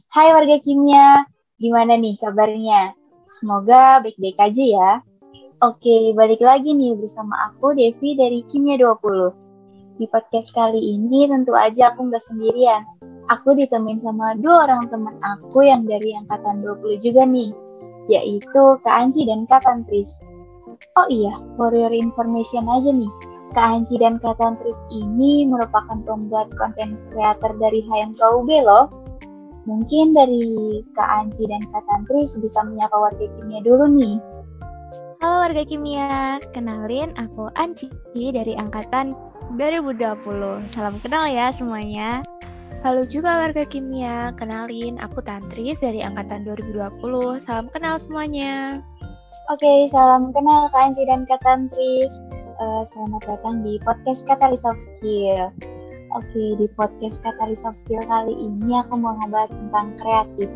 Hai warga kimia, gimana nih kabarnya? Semoga baik-baik aja ya. Oke, balik lagi nih bersama aku Devi dari Kimia 20. Di podcast kali ini tentu aja aku nggak sendirian. Aku ditemenin sama dua orang teman aku yang dari angkatan 20 juga nih, yaitu Kak Anci dan Kak Tantris. Oh iya, for your information aja nih, Kak Anci dan Kak Tantris ini merupakan pembuat konten kreator dari HMKUB loh. Mungkin dari Kak Anji dan Kak Tantris bisa menyapa warga kimia dulu nih. Halo warga kimia, kenalin aku Anci dari angkatan 2020. Salam kenal ya semuanya. Halo juga warga kimia, kenalin aku Tantris dari angkatan 2020. Salam kenal semuanya. Oke, salam kenal Kak Anji dan Kak Tantris. Selamat datang di podcast Catalyst of Skill. Oke, di podcast Catalyst of Skill kali ini aku mau ngebahas tentang kreatif.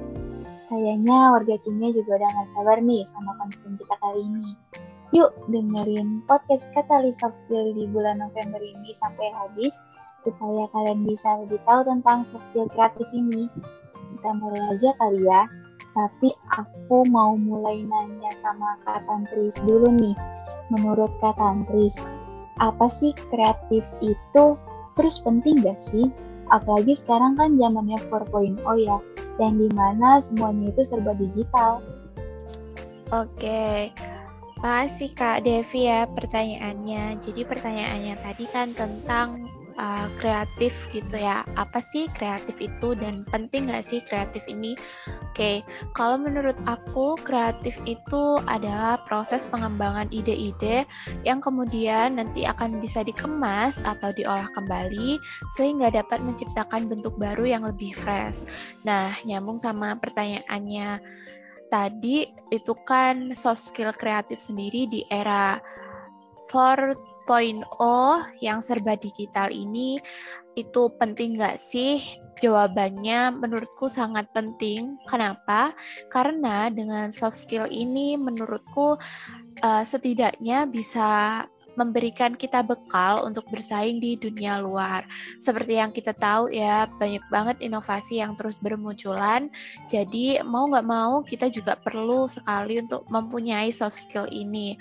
Kayaknya warga kimia juga udah gak sabar nih sama konten kita kali ini. Yuk dengerin podcast Catalyst of Skill di bulan November ini sampai habis, supaya kalian bisa lebih tahu tentang soft skill kreatif ini. Kita mulai aja kali ya. Tapi aku mau mulai nanya sama Kak Tantris dulu nih. Menurut Kak Tantris, apa sih kreatif itu? Terus penting gak sih? Apalagi sekarang kan zamannya 4.0 ya, yang dimana semuanya itu serba digital. Oke, makasih Kak Devi ya pertanyaannya. Jadi pertanyaannya tadi kan tentang kreatif gitu ya. Apa sih kreatif itu dan penting gak sih kreatif ini? Oke, kalau menurut aku kreatif itu adalah proses pengembangan ide-ide yang kemudian nanti akan bisa dikemas atau diolah kembali sehingga dapat menciptakan bentuk baru yang lebih fresh. Nah, nyambung sama pertanyaannya tadi, itu kan soft skill kreatif sendiri di era 4.0 yang serba digital ini itu penting nggak sih? Jawabannya menurutku sangat penting. Kenapa? Karena dengan soft skill ini menurutku setidaknya bisa memberikan kita bekal untuk bersaing di dunia luar. Seperti yang kita tahu ya, banyak banget inovasi yang terus bermunculan. Jadi mau nggak mau kita juga perlu sekali untuk mempunyai soft skill ini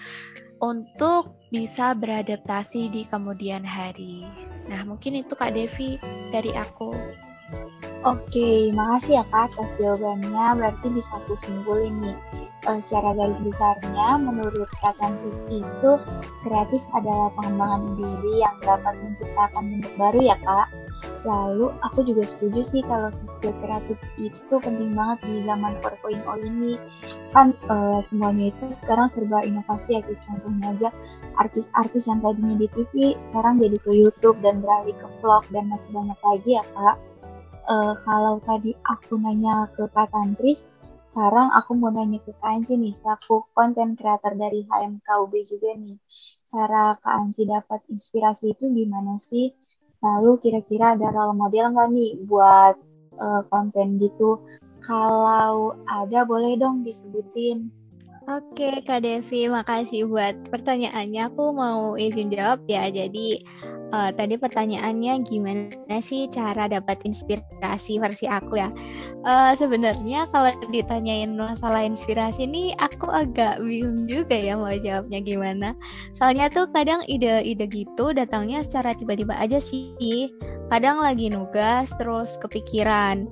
untuk bisa beradaptasi di kemudian hari. Nah, mungkin itu Kak Devi dari aku. Oke, makasih ya Kak atas jawabannya. Berarti bisa aku simpulin nih. Secara garis besarnya, menurut Kak Tantris itu kreatif adalah pengembangan ide-ide yang dapat menciptakan bentuk baru ya Kak. Lalu aku juga setuju sih kalau soft skill kreatif itu penting banget di zaman 4.0 ini. Kan semuanya itu sekarang serba inovasi ya. Contohnya aja artis-artis yang tadinya di TV sekarang jadi ke YouTube dan beralih ke vlog dan masih banyak lagi ya Kak. Kalau tadi aku nanya ke Kak Tantris, sekarang aku mau nanya ke Kak Ansi nih, selaku konten kreator dari HMKUB juga nih. Cara Kak Ansi dapat inspirasi itu gimana sih? Lalu kira-kira ada role model nggak nih buat konten gitu? Kalau ada boleh dong disebutin. Oke Kak Devi, makasih buat pertanyaannya. Aku mau izin jawab ya. Jadi tadi pertanyaannya gimana sih cara dapat inspirasi versi aku ya. Sebenarnya kalau ditanyain masalah inspirasi nih, aku agak bingung juga ya mau jawabnya gimana. Soalnya tuh kadang ide-ide gitu datangnya secara tiba-tiba aja sih. Kadang lagi nugas terus kepikiran,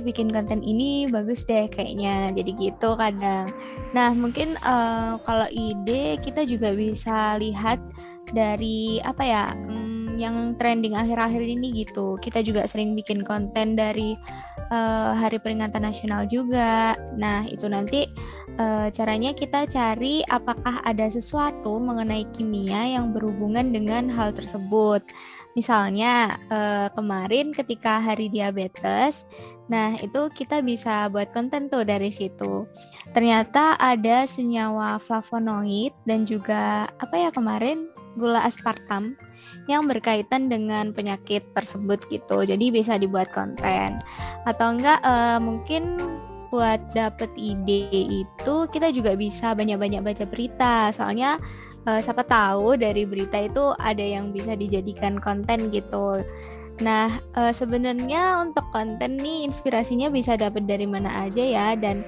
bikin konten ini bagus deh kayaknya, jadi gitu kadang. Nah mungkin kalau ide kita juga bisa lihat dari apa ya, yang trending akhir-akhir ini gitu. Kita juga sering bikin konten dari Hari Peringatan Nasional juga. Nah itu nanti caranya kita cari apakah ada sesuatu mengenai kimia yang berhubungan dengan hal tersebut. Misalnya kemarin ketika Hari Diabetes, nah itu kita bisa buat konten tuh dari situ. Ternyata ada senyawa flavonoid dan juga kemarin gula aspartam yang berkaitan dengan penyakit tersebut gitu. Jadi bisa dibuat konten. Atau enggak mungkin buat dapet ide itu kita juga bisa banyak-banyak baca berita. Soalnya siapa tahu dari berita itu ada yang bisa dijadikan konten gitu. Nah, sebenarnya untuk konten nih inspirasinya bisa dapat dari mana aja ya, dan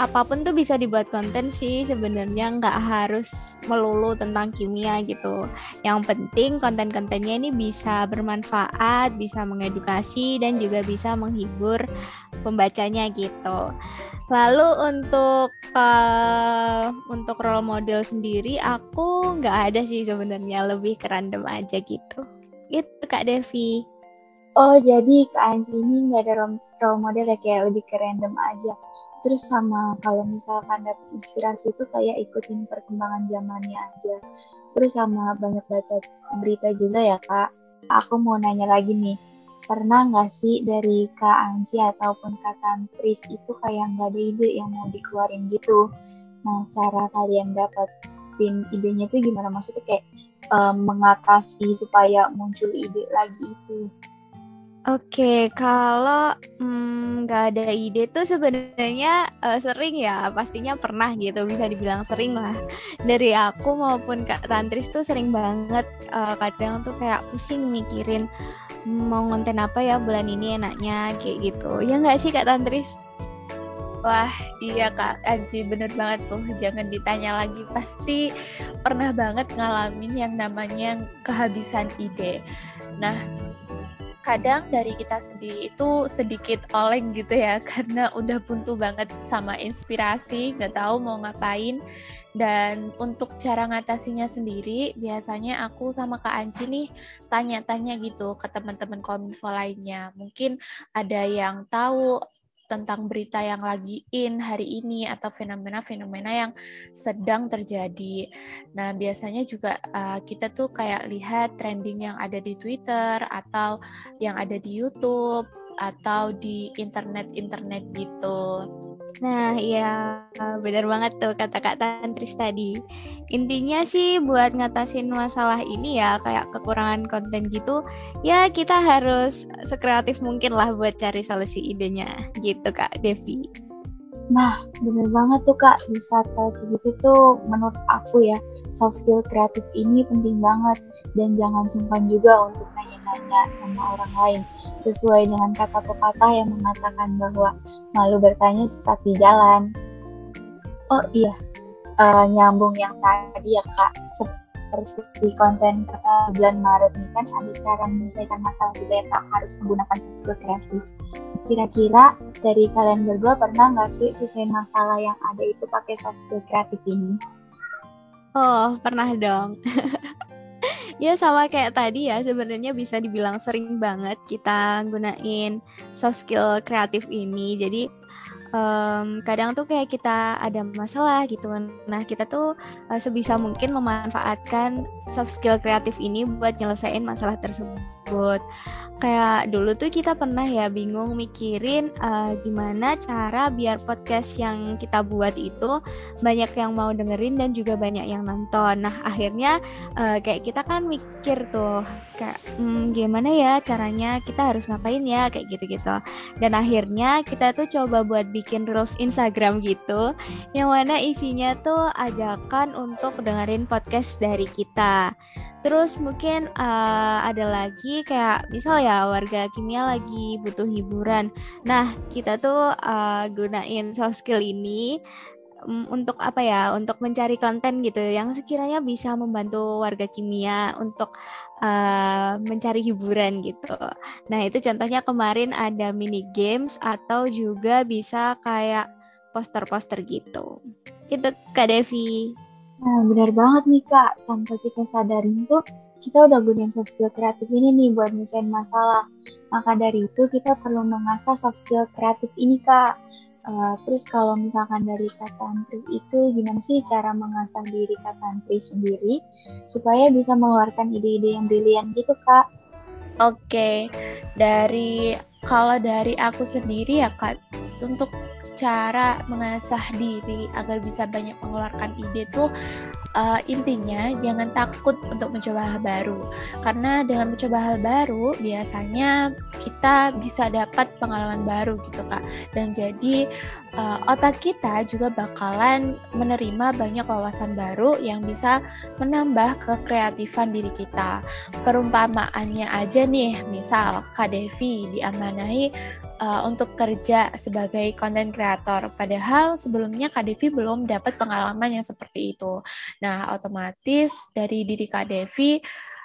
apapun tuh bisa dibuat konten sih sebenarnya, nggak harus melulu tentang kimia gitu. Yang penting konten-kontennya ini bisa bermanfaat, bisa mengedukasi, dan juga bisa menghibur pembacanya gitu. Lalu untuk role model sendiri aku nggak ada sih sebenarnya, lebih ke random aja gitu. Itu Kak Devi. Oh, jadi Kak Ansi ini nggak ada role model ya, kayak lebih ke random aja. Terus sama kalau misalkan dapet inspirasi itu kayak ikutin perkembangan zamannya aja. Terus sama banyak baca berita juga ya Kak. Aku mau nanya lagi nih, pernah nggak sih dari Kak Ansi ataupun Kak Tantris itu kayak nggak ada ide yang mau dikeluarin gitu? Nah, cara kalian dapetin idenya itu gimana? Maksudnya kayak mengatasi supaya muncul ide lagi itu. Oke, kalau nggak ada ide tuh sebenarnya sering ya, pastinya pernah gitu, bisa dibilang sering lah. Dari aku maupun Kak Tantris tuh sering banget, kadang tuh kayak pusing mikirin mau konten apa ya bulan ini enaknya, kayak gitu. Ya nggak sih Kak Tantris? Wah, iya Kak Anji, bener banget tuh. Jangan ditanya lagi, pasti pernah banget ngalamin yang namanya kehabisan ide. Nah, kadang dari kita sendiri itu sedikit oleng gitu ya, karena udah buntu banget sama inspirasi, nggak tahu mau ngapain. Dan untuk cara ngatasinya sendiri, biasanya aku sama Kak Anci nih tanya-tanya gitu ke teman-teman Kominfo lainnya. Mungkin ada yang tahu tentang berita yang lagi in hari ini atau fenomena-fenomena yang sedang terjadi. Nah, biasanya juga kita tuh kayak lihat trending yang ada di Twitter atau yang ada di YouTube atau di internet gitu. Nah, iya benar banget tuh kata Kak Tantris tadi. Intinya sih buat ngatasin masalah ini ya, kayak kekurangan konten gitu, ya kita harus sekreatif mungkin lah buat cari solusi idenya gitu Kak Devi. Nah, bener banget tuh Kak, di saat kayak gitu tuh menurut aku ya, soft skill kreatif ini penting banget. Dan jangan sungkan juga untuk nanya-nanya sama orang lain. Sesuai dengan kata pepatah yang mengatakan bahwa malu bertanya sesat di jalan. Oh iya, nyambung yang tadi ya Kak, seperti konten bulan Maret ini kan ada cara menyelesaikan masalah juga ya Kak, harus menggunakan soft skill kreatif. Kira-kira dari kalian berdua pernah nggak sih selesai masalah yang ada itu pakai soft skill kreatif ini? Oh, pernah dong. Ya sama kayak tadi ya, sebenarnya bisa dibilang sering banget kita gunain soft skill kreatif ini. Jadi kadang tuh kayak kita ada masalah gitu. Nah, kita tuh sebisa mungkin memanfaatkan soft skill kreatif ini buat nyelesain masalah tersebut. Kayak dulu tuh kita pernah ya bingung mikirin gimana cara biar podcast yang kita buat itu banyak yang mau dengerin dan juga banyak yang nonton. Nah, akhirnya kayak kita kan mikir tuh kayak gimana ya caranya, kita harus ngapain ya, kayak gitu-gitu. Dan akhirnya kita tuh coba buat bikin reels Instagram gitu, yang mana isinya tuh ajakan untuk dengerin podcast dari kita. Terus mungkin ada lagi kayak misal ya warga kimia lagi butuh hiburan. Nah, kita tuh gunain soft skill ini untuk apa ya? Untuk mencari konten gitu yang sekiranya bisa membantu warga kimia untuk mencari hiburan gitu. Nah, itu contohnya kemarin ada mini games atau juga bisa kayak poster-poster gitu. Itu Kak Devi. Nah, benar banget nih Kak, tanpa kita sadarin tuh, kita udah gunain soft skill kreatif ini nih buat nyelesain masalah. Maka dari itu, kita perlu mengasah soft skill kreatif ini Kak. Terus kalau misalkan dari Kak Tantri itu, gimana sih cara mengasah diri Kak Tantri sendiri, supaya bisa mengeluarkan ide-ide yang brilian gitu Kak? Oke, kalau dari aku sendiri ya Kak, untuk cara mengasah diri agar bisa banyak mengeluarkan ide tuh intinya jangan takut untuk mencoba hal baru, karena dengan mencoba hal baru biasanya kita bisa dapat pengalaman baru gitu Kak, dan jadi otak kita juga bakalan menerima banyak wawasan baru yang bisa menambah kekreatifan diri kita. Perumpamaannya aja nih, misal Kak Devi diamanahi untuk kerja sebagai content creator, padahal sebelumnya Kak Devi belum dapat pengalaman yang seperti itu. Nah, otomatis dari diri Kak Devi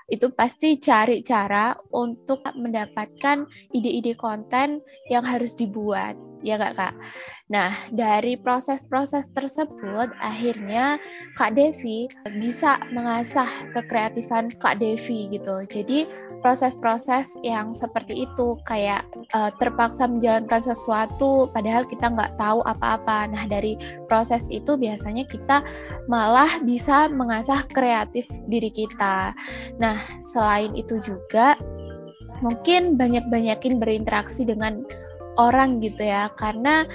itu pasti cari cara untuk mendapatkan ide-ide konten yang harus dibuat, ya nggak Kak? Nah, dari proses-proses tersebut, akhirnya Kak Devi bisa mengasah kekreatifan Kak Devi gitu. Jadi, proses-proses yang seperti itu, kayak terpaksa menjalankan sesuatu, padahal kita nggak tahu apa-apa. Nah, dari proses itu biasanya kita malah bisa mengasah kreatif diri kita. Nah, selain itu juga, mungkin banyak-banyakin berinteraksi dengan orang gitu ya, karena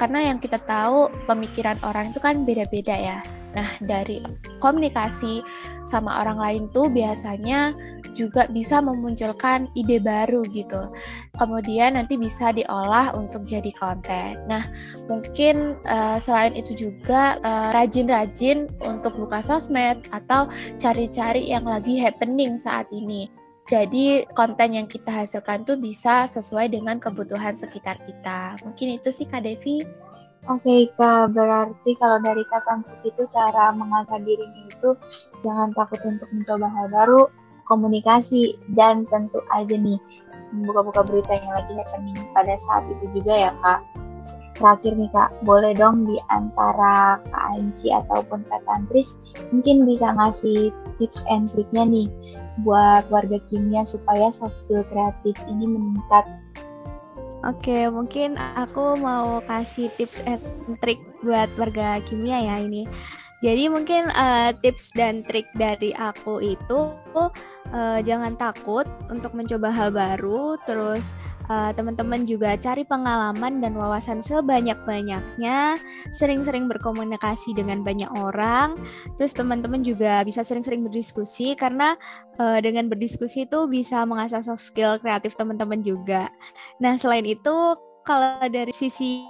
yang kita tahu pemikiran orang itu kan beda-beda ya. Nah, dari komunikasi sama orang lain tuh biasanya juga bisa memunculkan ide baru gitu. Kemudian nanti bisa diolah untuk jadi konten. Nah, mungkin selain itu juga rajin-rajin untuk buka sosmed atau cari-cari yang lagi happening saat ini. Jadi konten yang kita hasilkan tuh bisa sesuai dengan kebutuhan sekitar kita. Mungkin itu sih Kak Devi. Oke Kak, berarti kalau dari Kak Tantis itu cara mengasah dirinya itu jangan takut untuk mencoba hal baru, komunikasi, dan tentu aja nih buka-buka berita yang lagi happening pada saat itu juga ya Kak. Terakhir nih Kak, boleh dong di antara Kak Anci ataupun Kak Tantris mungkin bisa ngasih tips and triknya nih buat warga kimia supaya soft skill kreatif ini meningkat. Oke, mungkin aku mau kasih tips and trik buat warga kimia ya ini. Jadi mungkin tips dan trik dari aku itu jangan takut untuk mencoba hal baru, terus teman-teman juga cari pengalaman dan wawasan sebanyak-banyaknya, sering-sering berkomunikasi dengan banyak orang, terus teman-teman juga bisa sering-sering berdiskusi karena dengan berdiskusi itu bisa mengasah soft skill kreatif teman-teman juga. Nah, selain itu kalau dari sisi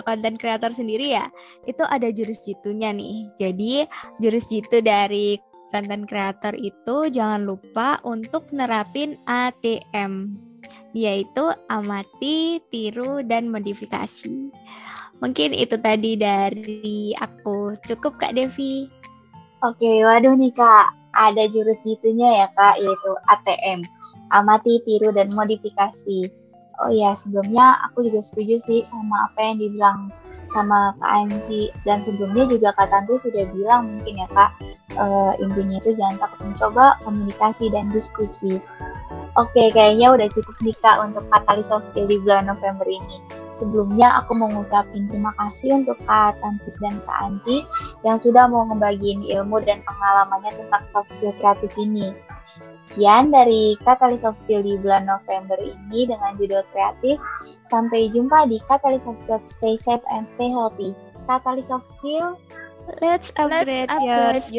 content creator sendiri ya, itu ada jurus jitunya nih. Jadi jurus jitu dari content creator itu jangan lupa untuk nerapin ATM, yaitu amati, tiru, dan modifikasi. Mungkin itu tadi dari aku. Cukup Kak Devi. Oke, waduh nih Kak, ada jurus jitunya ya Kak, yaitu ATM, amati, tiru, dan modifikasi. Oh iya, sebelumnya aku juga setuju sih sama apa yang dibilang sama Kak Anci. Dan sebelumnya juga Kak Tanti sudah bilang mungkin ya Kak, intinya itu jangan takut mencoba, komunikasi, dan diskusi. Oke, kayaknya udah cukup nih Kak untuk Katalis Soft Skill di bulan November ini. Sebelumnya aku mau ngucapin terima kasih untuk Kak Tantis dan Kak Anci yang sudah mau ngebagiin ilmu dan pengalamannya tentang soft skill kreatif ini. Sekian dari Katalis Soft Skill di bulan November ini dengan judul kreatif. Sampai jumpa di Katalis Soft Skill. Stay safe and stay healthy. Katalis Soft Skill. Let's upgrade yours.